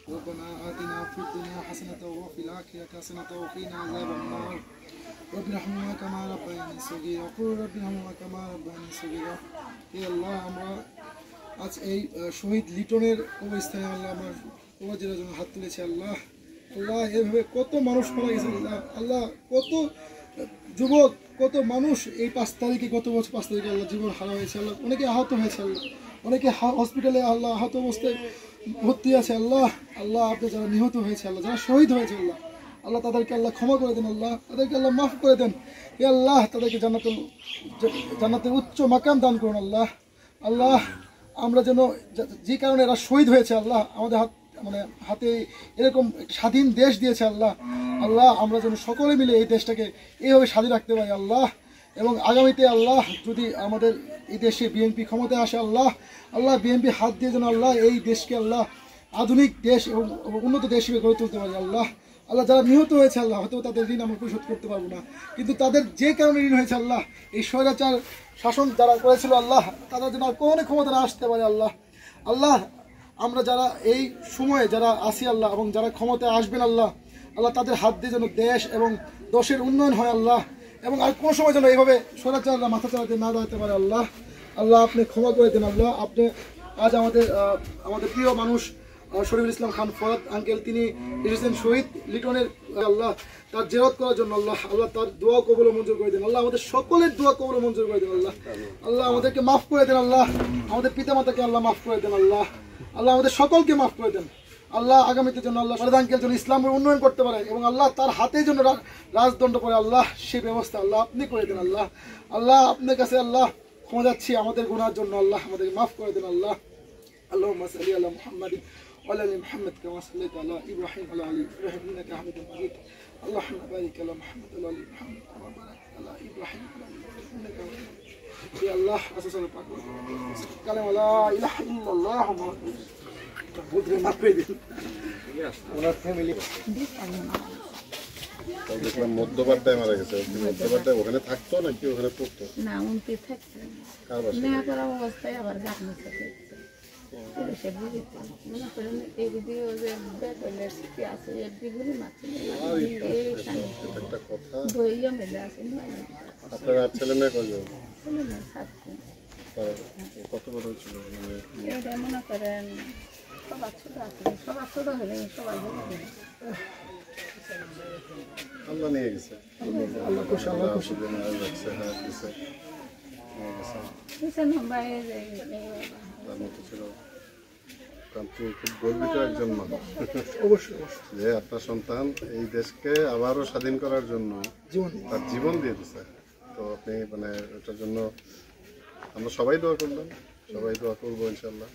ربنا آتنا في الدنيا حسنة وفي الآخرة حسنة وقنا عذاب النار رب ارحمهما كما ربياني صغيرا وقل رب ارحمهما كما ربياني صغيرا হে আল্লাহ আমরা আজ এই শহীদ লিটনের কবরস্থানে আল্লাহ আমরা কবরের জন্য হাত তুলেছি আল্লাহ আল্লাহ এভাবে কত মানুষ মারা গেছে আল্লাহ আল্লাহ কত যুবক কত মানুষ এই 5 তারিখে গত বছর 5 তারিখে আল্লাহ জীবন হারা হয়েছে আল্লাহ অনেকে আহত হয়েছে আল্লাহ অনেকে হসপিটালে আল্লাহ আহত অবস্থায় ভর্তি আছে আল্লাহ আল্লাহ আপনি যারা নিহত হয়েছে আল্লাহ যারা শহীদ হয়েছে আল্লাহ আল্লাহ তাদেরকে আল্লাহ ক্ষমা করে দেন আল্লাহ তাদেরকে আল্লাহ মাফ করে দেন হে আল্লাহ তাদেরকে জান্নাতের উচ্চ মাকাম দান করুন আল্লাহ আল্লাহ আমরা যেন যে কারণে এরা শহীদ হয়েছে আল্লাহ আমাদের হাতে এরকম স্বাধীন দেশ দিয়েছে আল্লাহ আল্লাহ আমরা যেন সকলে মিলে এই দেশটাকে এইভাবে স্বাধীন রাখতে পারি আল্লাহ এবং আগামীতে আল্লাহ যদি আমাদের এই দেশে বিএনপি ক্ষমতায় আসে আল্লাহ আল্লাহ বিএনপি হাত দিয়ে যেন আল্লাহ এই দেশকে আল্লাহ আধুনিক দেশ এবং উন্নত দেশ হিসেবে গড়ে তুলতে পারি আল্লাহ আল্লাহ যারা নিহত হয়েছে আল্লাহ হয়তো তাদের ঋণ আমরা পরিশোধ করতে পারবো না কিন্তু তাদের যে কারণে ঋণ হয়েছে আল্লাহ এই স্বৈরাচার শাসন যারা করেছিল আল্লাহ তারা যেন আর কোনো ক্ষমতা না আসতে পারে আল্লাহ আল্লাহ আমরা যারা এই সময়ে যারা আসি আল্লাহ এবং যারা ক্ষমতায় আসবেন আল্লাহ আল্লাহ তাদের হাত দিয়ে যেন দেশ এবং দেশের উন্নয়ন হয় আল্লাহ এবং আর কোনো সময় যেন এইভাবে স্বৈরাচাররা মাথা চালাতে না দাঁড়াতে পারে আল্লাহ আল্লাহ আপনি ক্ষমা করে দেন আল্লাহ আপনি আজ আমাদের প্রিয় মানুষ শরীফুল ইসলাম খান ফরাদ আঙ্কেল তিনি এসেছেন শহীদ লিটনের আল্লাহ তার জিয়ারত করার জন্য আল্লাহ আল্লাহ তার দোয়া কবুল মঞ্জুর করে দেন আল্লাহ আমাদের সকলের দোয়া কবুল মঞ্জুর করে দেন আল্লাহ আল্লাহ আমাদেরকে মাফ করে দেন আল্লাহ আমাদের পিতামাতাকে আল্লাহ মাফ করে দেন আল্লাহ আল্লাহ আমাদের সকলকে মাফ করে দেন আল্লাহ আগামীতে জন্য আল্লাহ ফরাদ আঙ্কেল যেন ইসলামের উন্নয়ন করতে পারে এবং আল্লাহ তার হাতে যেন রাজদণ্ড করে আল্লাহ সেই ব্যবস্থা আল্লাহ আপনি করে দেন আল্লাহ আল্লাহ আপনার কাছে আল্লাহ ক্ষমা যাচ্ছি আমাদের গুনার জন্য আল্লাহ আমাদেরকে মাফ করে দেন আল্লাহ আল্লাহুম্মা সাল্লি আলা মুহাম্মাদিন وعلى ال محمد كما صليت على ابراهيم وعلى ال ابراهيم انك حميد مجيد اللهم بارك على محمد وعلى ال محمد كما باركت على ابراهيم وعلى ال ابراهيم انك حميد مجيد يا الله رسول الله كلمه لا اله الا الله বুঝলে না পেয়ে দিন ওনার ফ্যামিলি দেখলাম মধ্যবাড্ডায় মারা গেছে মধ্যবাড্ডায় ওখানে থাকতো নাকি ওখানে পড়তো না উনতে থাকতো কার বাসায় না করা অবস্থায় আবার গাছ নিচে সে বুঝিতে মনে করেন এই ভিডিও যে বেতনের স্থিতি আছে এর দ্বিগুণই মাত্র একটা কথা বইয়া মেলে আছে আপনার আর ছেলে মেয়ে কয়জন ছেলে মেয়ে থাকতো কত বড় ছিল এটা মনে করেন সবার ছোট আছে সবার ছোট হলে সবাই আল্লাহ নিয়ে গেছে আল্লাহ খুশি আল্লাহ খুশি রাখছে হ্যাঁ দিছে তার মতো ছিল কারণ তুমি খুব গর্বিত একজন মানুষ অবশ্যই যে আপনার সন্তান এই দেশকে আবারও স্বাধীন করার জন্য তার জীবন দিয়ে দিচ্ছে তো আপনি মানে এটার জন্য আমরা সবাই দোয়া করলাম সবাই দোয়া করবো ইনশাল্লাহ